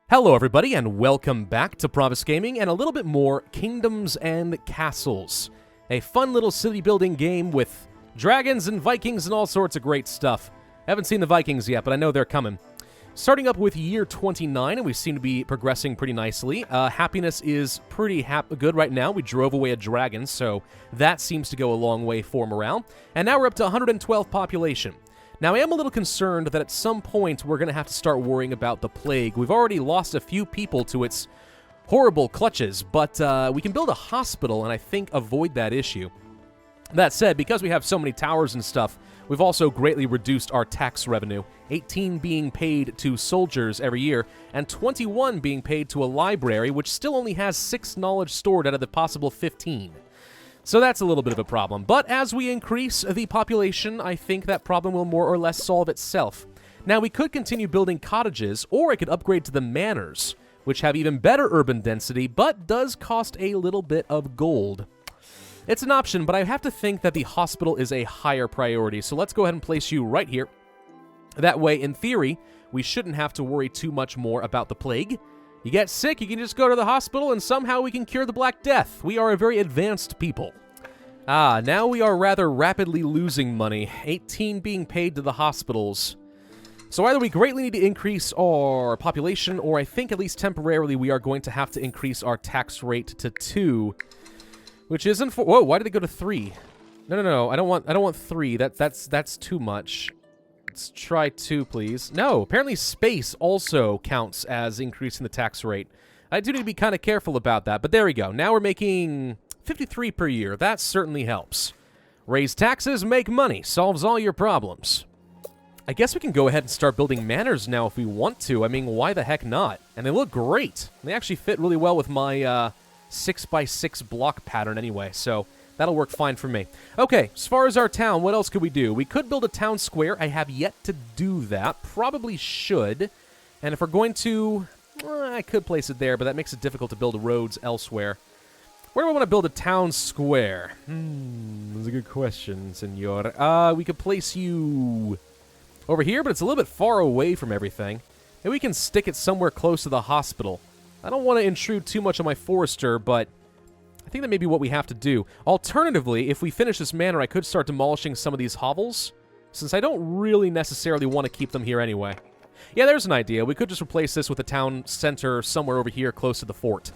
Hello everybody and welcome back to Pravus Gaming and a little bit more Kingdoms and Castles. A fun little city building game with dragons and Vikings and all sorts of great stuff. I haven't seen the Vikings yet, but I know they're coming. Starting up with year 29, and we seem to be progressing pretty nicely. Happiness is pretty good right now. We drove away a dragon, so that seems to go a long way for morale. And now we're up to 112 population. Now, I am a little concerned that at some point we're going to have to start worrying about the plague. We've already lost a few people to its horrible clutches, but we can build a hospital and I think avoid that issue. That said, because we have so many towers and stuff, we've also greatly reduced our tax revenue, 18 being paid to soldiers every year, and 21 being paid to a library, which still only has 6 knowledge stored out of the possible 15. So that's a little bit of a problem. But as we increase the population, I think that problem will more or less solve itself. Now, we could continue building cottages, or I could upgrade to the manors, which have even better urban density, but does cost a little bit of gold. It's an option, but I have to think that the hospital is a higher priority, so let's go ahead and place you right here. That way, in theory, we shouldn't have to worry too much more about the plague. You get sick, you can just go to the hospital, and somehow we can cure the Black Death. We are a very advanced people. Now we are rather rapidly losing money, 18 being paid to the hospitals. So either we greatly need to increase our population, or I think at least temporarily we are going to have to increase our tax rate to 2, which isn't for... Whoa, why did it go to 3? No, I don't want 3. That's too much. Let's try 2, please. No, apparently space also counts as increasing the tax rate. I do need to be kind of careful about that, but there we go. Now we're making 53 per year. That certainly helps. Raise taxes, make money. Solves all your problems. I guess we can go ahead and start building manors now if we want to. I mean, why the heck not? And they look great. They actually fit really well with my 6x6 block pattern anyway, so that'll work fine for me. Okay, as far as our town, what else could we do? We could build a town square. I have yet to do that. Probably should. And if we're going to... I could place it there, but that makes it difficult to build roads elsewhere. Where do I want to build a town square? That's a good question, senor. We could place you over here, but it's a little bit far away from everything. Maybe we can stick it somewhere close to the hospital. I don't want to intrude too much on my forester, but I think that may be what we have to do. Alternatively, if we finish this manor, I could start demolishing some of these hovels, since I don't really necessarily want to keep them here anyway. Yeah, there's an idea. We could just replace this with a town center somewhere over here close to the fort.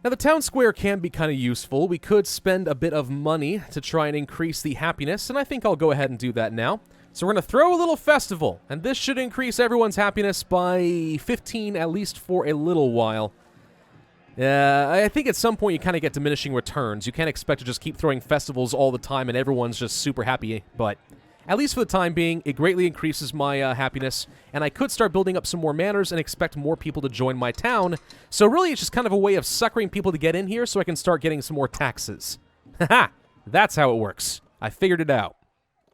Now, the town square can be kind of useful. We could spend a bit of money to try and increase the happiness, and I think I'll go ahead and do that now. So we're going to throw a little festival, and this should increase everyone's happiness by 15 at least for a little while. I think at some point you kind of get diminishing returns. You can't expect to just keep throwing festivals all the time and everyone's just super happy, but at least for the time being, it greatly increases my happiness, and I could start building up some more manors and expect more people to join my town. So really, it's just kind of a way of suckering people to get in here so I can start getting some more taxes. Haha! That's how it works. I figured it out.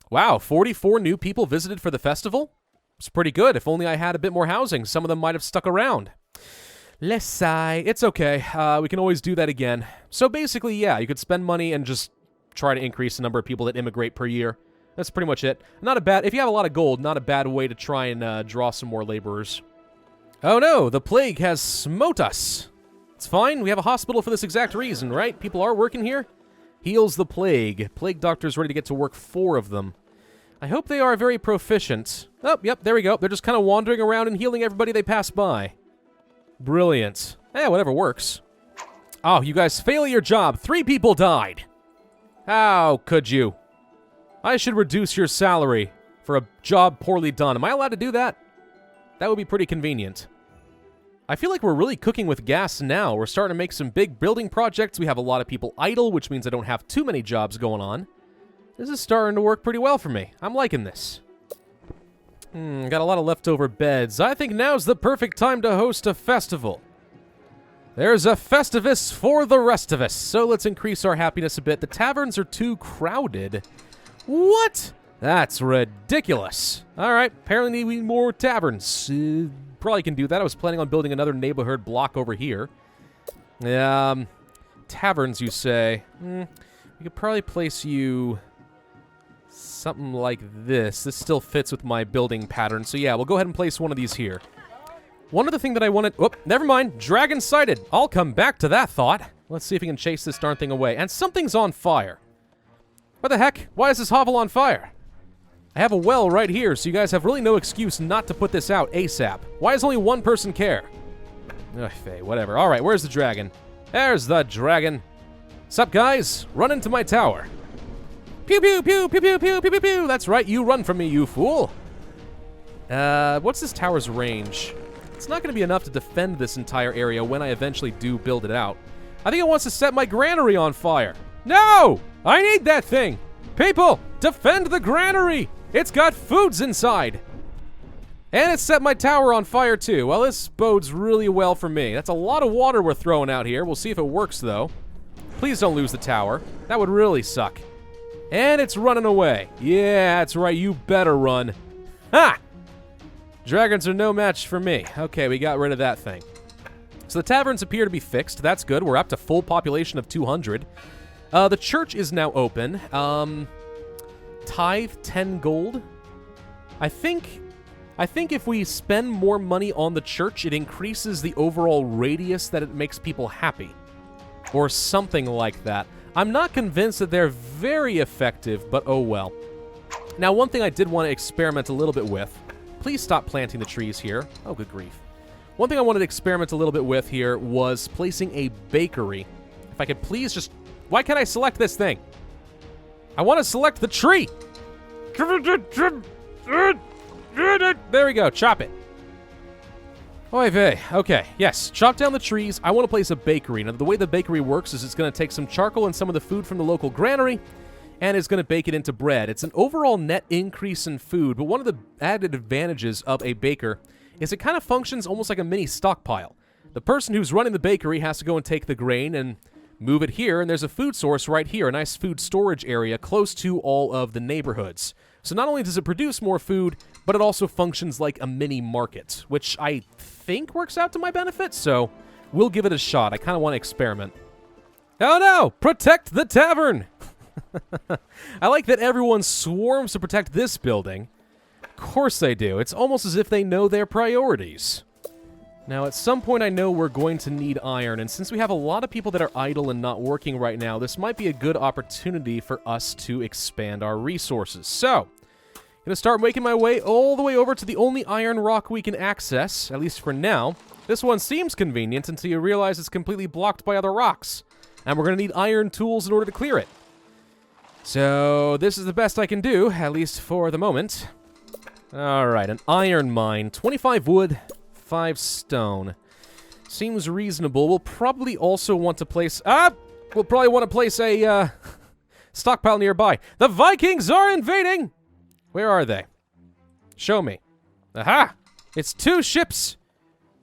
Wow, 44 new people visited for the festival? It's pretty good. If only I had a bit more housing, some of them might have stuck around. Let's sigh. It's okay. We can always do that again. So basically, yeah, you could spend money and just try to increase the number of people that immigrate per year. That's pretty much it. Not a bad... If you have a lot of gold, not a bad way to try and draw some more laborers. Oh no, the plague has smote us. It's fine. We have a hospital for this exact reason, right? People are working here. Heals the plague. Plague doctors ready to get to work, 4 of them. I hope they are very proficient. Oh, yep, there we go. They're just kind of wandering around and healing everybody they pass by. Brilliant. Whatever works. Oh, you guys fail your job. 3 people died. How could you? I should reduce your salary for a job poorly done. Am I allowed to do that? That would be pretty convenient. I feel like we're really cooking with gas now. We're starting to make some big building projects. We have a lot of people idle, which means I don't have too many jobs going on. This is starting to work pretty well for me. I'm liking this. Got a lot of leftover beds. I think now's the perfect time to host a festival. There's a festivus for the rest of us. So let's increase our happiness a bit. The taverns are too crowded. What? That's ridiculous. All right, apparently we need more taverns. Probably can do that. I was planning on building another neighborhood block over here. Taverns, you say? We could probably place you something like this. This still fits with my building pattern. So yeah, we'll go ahead and place one of these here. One other thing that I wanted... Whoop, never mind. Dragon sighted. I'll come back to that thought. Let's see if we can chase this darn thing away. And something's on fire. What the heck? Why is this hovel on fire? I have a well right here, so you guys have really no excuse not to put this out ASAP. Why does only one person care? Ugh, Faye, whatever. All right, where's the dragon? There's the dragon. Sup, guys? Run into my tower. Pew, pew, pew, pew, pew, pew, pew, pew, pew. That's right, you run from me, you fool. What's this tower's range? It's not going to be enough to defend this entire area when I eventually do build it out. I think it wants to set my granary on fire. No! I need that thing! People, defend the granary! It's got foods inside! And it set my tower on fire too. Well, this bodes really well for me. That's a lot of water we're throwing out here. We'll see if it works though. Please don't lose the tower. That would really suck. And it's running away. Yeah, that's right, you better run. Ha! Dragons are no match for me. Okay, we got rid of that thing. So the taverns appear to be fixed. That's good. We're up to full population of 200. The church is now open. Tithe 10 gold. I think if we spend more money on the church, it increases the overall radius that it makes people happy. Or something like that. I'm not convinced that they're very effective, but oh well. Now, one thing I did want to experiment a little bit with. Please stop planting the trees here. Oh, good grief. One thing I wanted to experiment a little bit with here was placing a bakery. If I could please just... Why can't I select this thing? I want to select the tree! There we go, chop it. Oy vey. Okay, yes, chop down the trees. I want to place a bakery. Now, the way the bakery works is it's going to take some charcoal and some of the food from the local granary, and it's going to bake it into bread. It's an overall net increase in food, but one of the added advantages of a baker is it kind of functions almost like a mini stockpile. The person who's running the bakery has to go and take the grain and move it here, and there's a food source right here, a nice food storage area close to all of the neighborhoods. So not only does it produce more food, but it also functions like a mini market, which I think works out to my benefit, so we'll give it a shot. I kind of want to experiment. Oh no! Protect the tavern! I like that everyone swarms to protect this building. Of course they do. It's almost as if they know their priorities. Now, at some point I know we're going to need iron, and since we have a lot of people that are idle and not working right now, this might be a good opportunity for us to expand our resources. So, I'm going to start making my way all the way over to the only iron rock we can access, at least for now. This one seems convenient until you realize it's completely blocked by other rocks, and we're going to need iron tools in order to clear it. So, this is the best I can do, at least for the moment. Alright, an iron mine. 25 wood, 5 stone. Seems reasonable. We'll probably also want to place... We'll probably want to place a, stockpile nearby. The Vikings are invading! Where are they? Show me. Aha! It's 2 ships!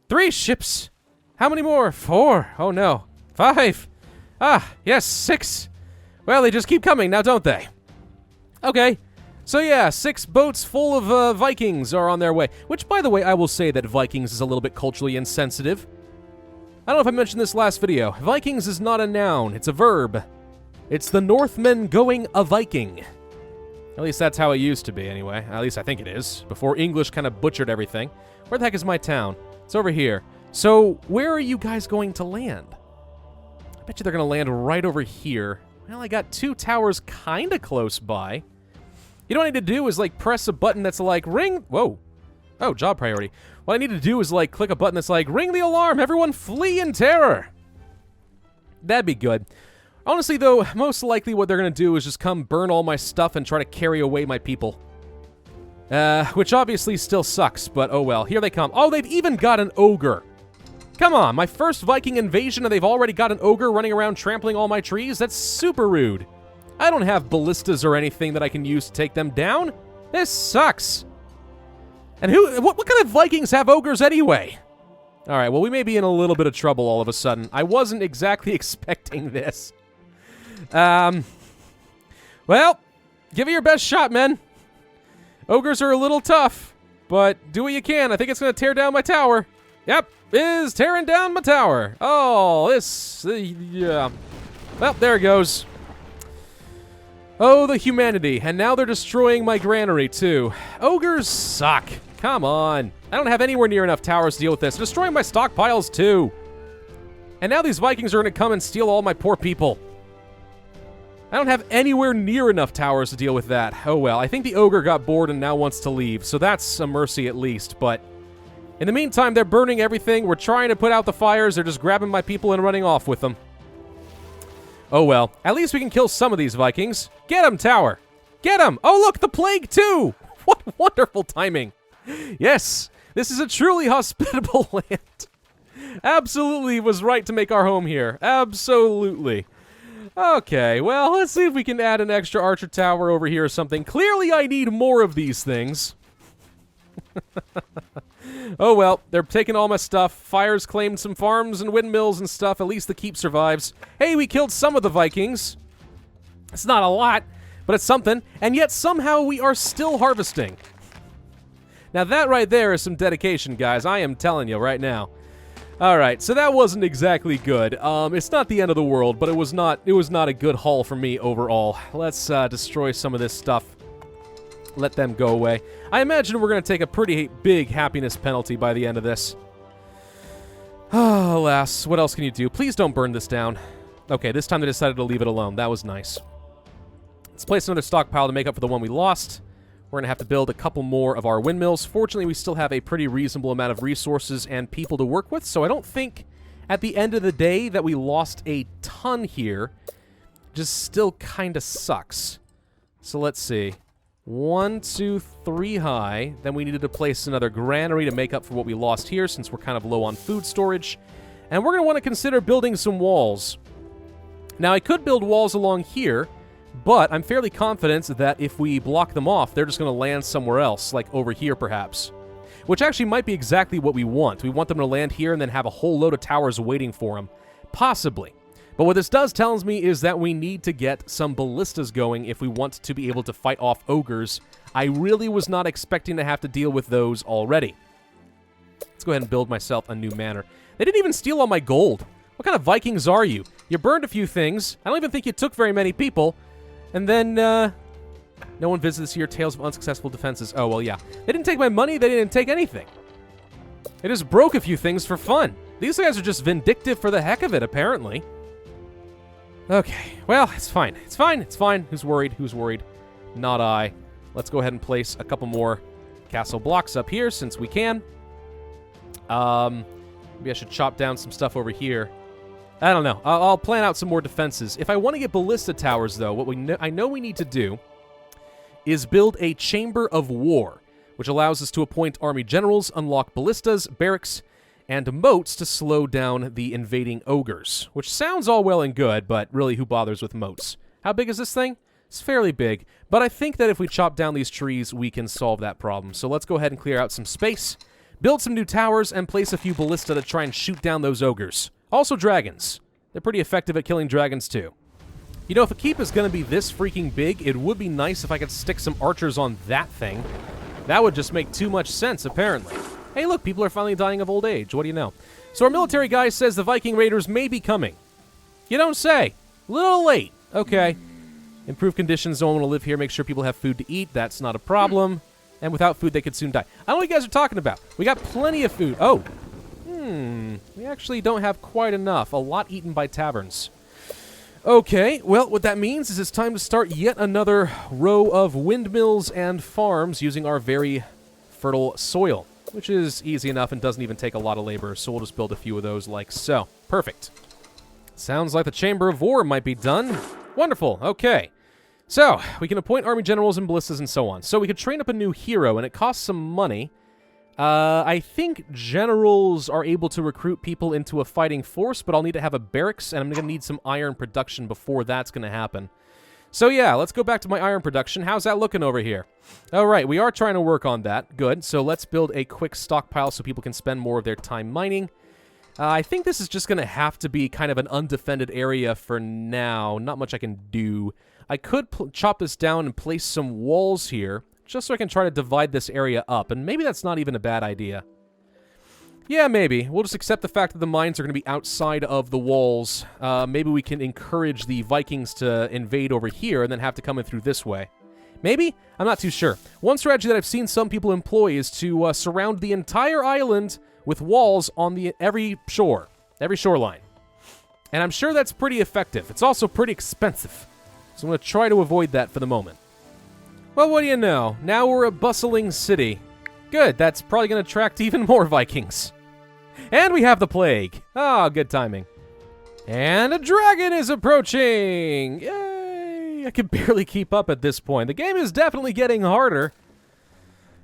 3 ships! How many more? 4. Oh no. 5. Ah, yes, 6. Well, they just keep coming now, don't they? Okay. So yeah, 6 boats full of Vikings are on their way. Which, by the way, I will say that Vikings is a little bit culturally insensitive. I don't know if I mentioned this last video. Vikings is not a noun, it's a verb. It's the Northmen going a Viking. At least that's how it used to be, anyway. At least I think it is. Before English kind of butchered everything. Where the heck is my town? It's over here. So, where are you guys going to land? I bet you they're going to land right over here. Well, I got 2 towers kind of close by. You know what I need to do is, like, press a button that's like, ring... Whoa. Oh, job priority. What I need to do is, like, click a button that's like, ring the alarm, everyone flee in terror. That'd be good. Honestly, though, most likely what they're going to do is just come burn all my stuff and try to carry away my people. Which obviously still sucks, but oh well. Here they come. Oh, they've even got an ogre. Come on, my first Viking invasion and they've already got an ogre running around trampling all my trees? That's super rude. I don't have ballistas or anything that I can use to take them down. This sucks. And what kind of Vikings have ogres anyway? Alright, well, we may be in a little bit of trouble all of a sudden. I wasn't exactly expecting this. Well, give it your best shot, men. Ogres are a little tough, but do what you can. I think it's going to tear down my tower. Yep, is tearing down my tower. Oh, yeah. Well, there it goes. Oh, the humanity. And now they're destroying my granary, too. Ogres suck. Come on. I don't have anywhere near enough towers to deal with this. Destroying my stockpiles, too. And now these Vikings are going to come and steal all my poor people. I don't have anywhere near enough towers to deal with that. Oh, well. I think the ogre got bored and now wants to leave, so that's a mercy at least. But in the meantime, they're burning everything. We're trying to put out the fires. They're just grabbing my people and running off with them. Oh, well. At least we can kill some of these Vikings. Get them, tower. Get them. Oh, look, the plague, too. What wonderful timing. Yes. This is a truly hospitable land. Absolutely was right to make our home here. Absolutely. Okay, well, let's see if we can add an extra archer tower over here or something. Clearly, I need more of these things. Oh, well, they're taking all my stuff. Fires claimed some farms and windmills and stuff. At least the keep survives. Hey, we killed some of the Vikings. It's not a lot, but it's something. And yet, somehow, we are still harvesting. Now that right there is some dedication, guys. I am telling you right now. Alright, so that wasn't exactly good. It's not the end of the world, but it was not a good haul for me overall. Let's destroy some of this stuff. Let them go away. I imagine we're going to take a pretty big happiness penalty by the end of this. Oh, alas. What else can you do? Please don't burn this down. Okay, this time they decided to leave it alone. That was nice. Let's place another stockpile to make up for the one we lost. We're going to have to build a couple more of our windmills. Fortunately, we still have a pretty reasonable amount of resources and people to work with, so I don't think at the end of the day that we lost a ton here. Just still kind of sucks. So let's see. 1, 2, 3 high. Then we needed to place another granary to make up for what we lost here since we're kind of low on food storage. And we're going to want to consider building some walls. Now, I could build walls along here, but I'm fairly confident that if we block them off, they're just going to land somewhere else, like over here perhaps. Which actually might be exactly what we want. We want them to land here and then have a whole load of towers waiting for them. Possibly. But what this does tells me is that we need to get some ballistas going if we want to be able to fight off ogres. I really was not expecting to have to deal with those already. Let's go ahead and build myself a new manor. They didn't even steal all my gold. What kind of Vikings are you? You burned a few things. I don't even think you took very many people. And then, no one visits this year. Tales of unsuccessful defenses. Oh, well, yeah. They didn't take my money. They didn't take anything. They just broke a few things for fun. These guys are just vindictive for the heck of it, apparently. Okay. Well, it's fine. It's fine. It's fine. Who's worried? Who's worried? Not I. Let's go ahead and place a couple more castle blocks up here since we can. Maybe I should chop down some stuff over here. I don't know. I'll plan out some more defenses. If I want to get ballista towers, though, what I know we need to do is build a chamber of war, which allows us to appoint army generals, unlock ballistas, barracks, and moats to slow down the invading ogres, which sounds all well and good, but really, who bothers with moats? How big is this thing? It's fairly big, but I think that if we chop down these trees, we can solve that problem. So let's go ahead and clear out some space, build some new towers, and place a few ballista to try and shoot down those ogres. Also dragons. They're pretty effective at killing dragons too. You know, if a keep is going to be this freaking big, it would be nice if I could stick some archers on that thing. That would just make too much sense, apparently. Hey, look, people are finally dying of old age. What do you know? So our military guy says the Viking Raiders may be coming. You don't say. A little late. Okay. Improve conditions. No one will live here. Make sure people have food to eat. That's not a problem. And without food, they could soon die. I don't know what you guys are talking about. We got plenty of food. Oh. We actually don't have quite enough. A lot eaten by taverns. Okay, well, what that means is it's time to start yet another row of windmills and farms using our very fertile soil, which is easy enough and doesn't even take a lot of labor, so we'll just build a few of those like so. Perfect. Sounds like the Chamber of War might be done. Wonderful, okay. So, we can appoint army generals and ballistas and so on. So we could train up a new hero, and it costs some money. I think generals are able to recruit people into a fighting force, but I'll need to have a barracks, and I'm going to need some iron production before that's going to happen. So yeah, let's go back to my iron production. How's that looking over here? All right, we are trying to work on that. Good. So let's build a quick stockpile so people can spend more of their time mining. I think this is just going to have to be kind of an undefended area for now. Not much I can do. I could chop this down and place some walls here, just so I can try to divide this area up, and maybe that's not even a bad idea. Yeah, maybe. We'll just accept the fact that the mines are going to be outside of the walls. Maybe we can encourage the Vikings to invade over here and then have to come in through this way. Maybe? I'm not too sure. One strategy that I've seen some people employ is to surround the entire island with walls on every shoreline. And I'm sure that's pretty effective. It's also pretty expensive. So I'm going to try to avoid that for the moment. Well, what do you know? Now we're a bustling city. Good, that's probably going to attract even more Vikings. And we have the plague. Ah, good timing. And a dragon is approaching! Yay! I can barely keep up at this point. The game is definitely getting harder.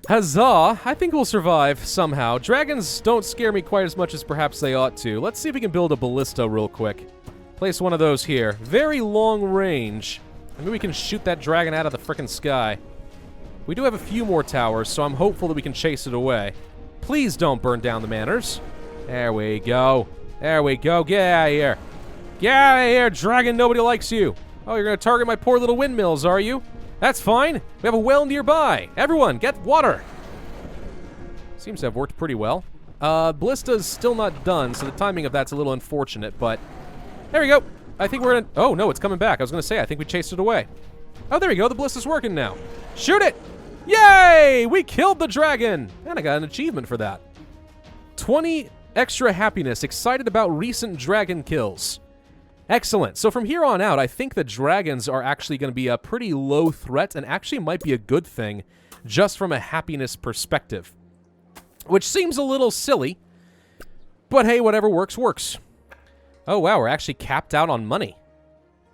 Huzzah! I think we'll survive somehow. Dragons don't scare me quite as much as perhaps they ought to. Let's see if we can build a ballista real quick. Place one of those here. Very long range. Maybe we can shoot that dragon out of the frickin' sky. We do have a few more towers, so I'm hopeful that we can chase it away. Please don't burn down the manors. There we go. There we go. Get out of here. Get out of here, dragon. Nobody likes you. Oh, you're going to target my poor little windmills, are you? That's fine. We have a well nearby. Everyone, get water. Seems to have worked pretty well. Ballista's still not done, so the timing of that's a little unfortunate, but there we go. I think we're gonna... Oh, no, it's coming back. I was going to say, I think we chased it away. Oh, there we go. The ballista's working now. Shoot it. Yay! We killed the dragon. And I got an achievement for that. 20 extra happiness. Excited about recent dragon kills. Excellent. So from here on out, I think the dragons are actually going to be a pretty low threat and actually might be a good thing just from a happiness perspective. Which seems a little silly, but hey, whatever works, works. Oh wow, we're actually capped out on money.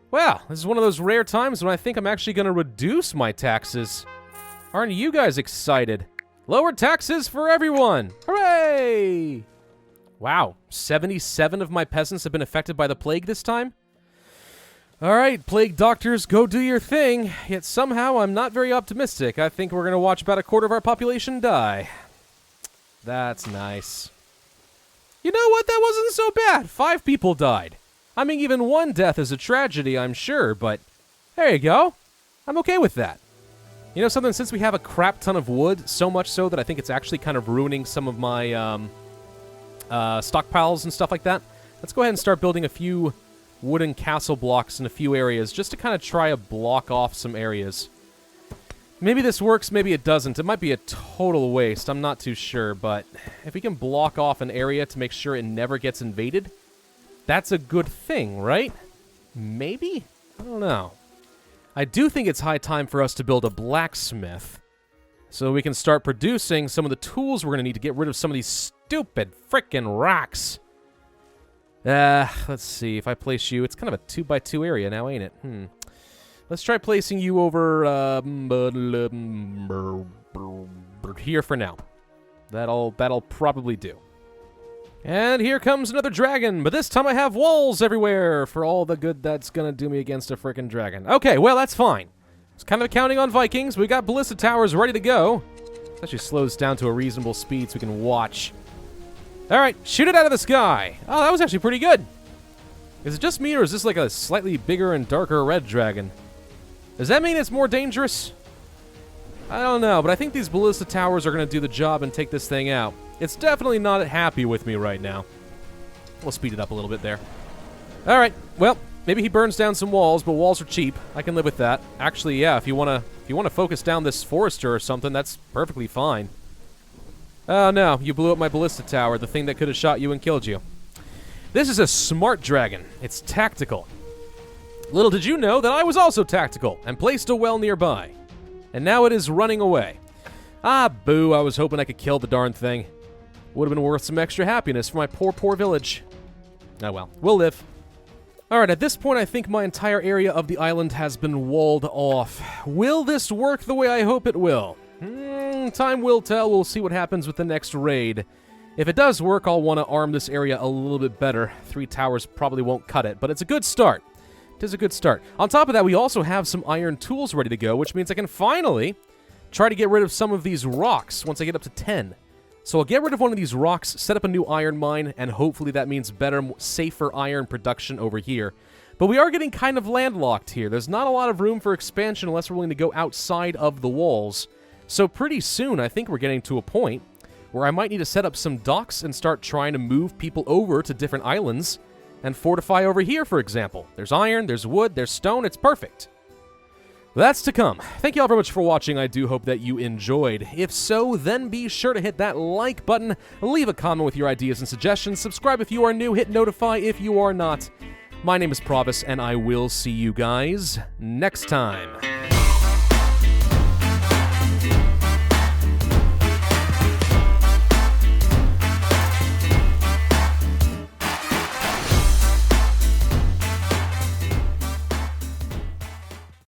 Wow, this is one of those rare times when I think I'm actually going to reduce my taxes. Aren't you guys excited? Lower taxes for everyone! Hooray! Wow, 77 of my peasants have been affected by the plague this time? Alright, plague doctors, go do your thing. Yet somehow I'm not very optimistic. I think we're going to watch about a quarter of our population die. That's nice. You know what? That wasn't so bad. 5 people died. I mean, even one death is a tragedy, I'm sure, but there you go. I'm okay with that. You know something? Since we have a crap ton of wood, so much so that I think it's actually kind of ruining some of my stockpiles and stuff like that, let's go ahead and start building a few wooden castle blocks in a few areas just to kind of try to block off some areas. Maybe this works, maybe it doesn't. It might be a total waste. I'm not too sure, but if we can block off an area to make sure it never gets invaded, that's a good thing, right? Maybe? I don't know. I do think it's high time for us to build a blacksmith so we can start producing some of the tools we're going to need to get rid of some of these stupid frickin' rocks. Let's see. If I place you, it's kind of a 2x2 area now, ain't it? Let's try placing you over here for now. That'll probably do. And here comes another dragon, but this time I have walls everywhere for all the good that's gonna do me against a frickin' dragon. Okay, well, that's fine. I was kind of counting on Vikings. We got ballista towers ready to go. This actually slows down to a reasonable speed so we can watch. All right, shoot it out of the sky. Oh, that was actually pretty good. Is it just me, or is this like a slightly bigger and darker red dragon? Does that mean it's more dangerous? I don't know, but I think these ballista towers are going to do the job and take this thing out. It's definitely not happy with me right now. We'll speed it up a little bit there. All right, well, maybe he burns down some walls, but walls are cheap. I can live with that. Actually, yeah, if you want to focus down this forester or something, that's perfectly fine. Oh no, you blew up my ballista tower, the thing that could have shot you and killed you. This is a smart dragon. It's tactical. Little did you know that I was also tactical and placed a well nearby. And now it is running away. Ah, boo, I was hoping I could kill the darn thing. Would have been worth some extra happiness for my poor, poor village. Oh well, we'll live. Alright, at this point I think my entire area of the island has been walled off. Will this work the way I hope it will? Time will tell. We'll see what happens with the next raid. If it does work, I'll want to arm this area a little bit better. 3 towers probably won't cut it, but it's a good start. It is a good start. On top of that, we also have some iron tools ready to go, which means I can finally try to get rid of some of these rocks once I get up to 10. So I'll get rid of one of these rocks, set up a new iron mine, and hopefully that means better, safer iron production over here. But we are getting kind of landlocked here. There's not a lot of room for expansion unless we're willing to go outside of the walls. So pretty soon, I think we're getting to a point where I might need to set up some docks and start trying to move people over to different islands and fortify over here, for example. There's iron, there's wood, there's stone, it's perfect. That's to come. Thank you all very much for watching. I do hope that you enjoyed. If so, then be sure to hit that like button, leave a comment with your ideas and suggestions, subscribe if you are new, hit notify if you are not. My name is Pravus, and I will see you guys next time.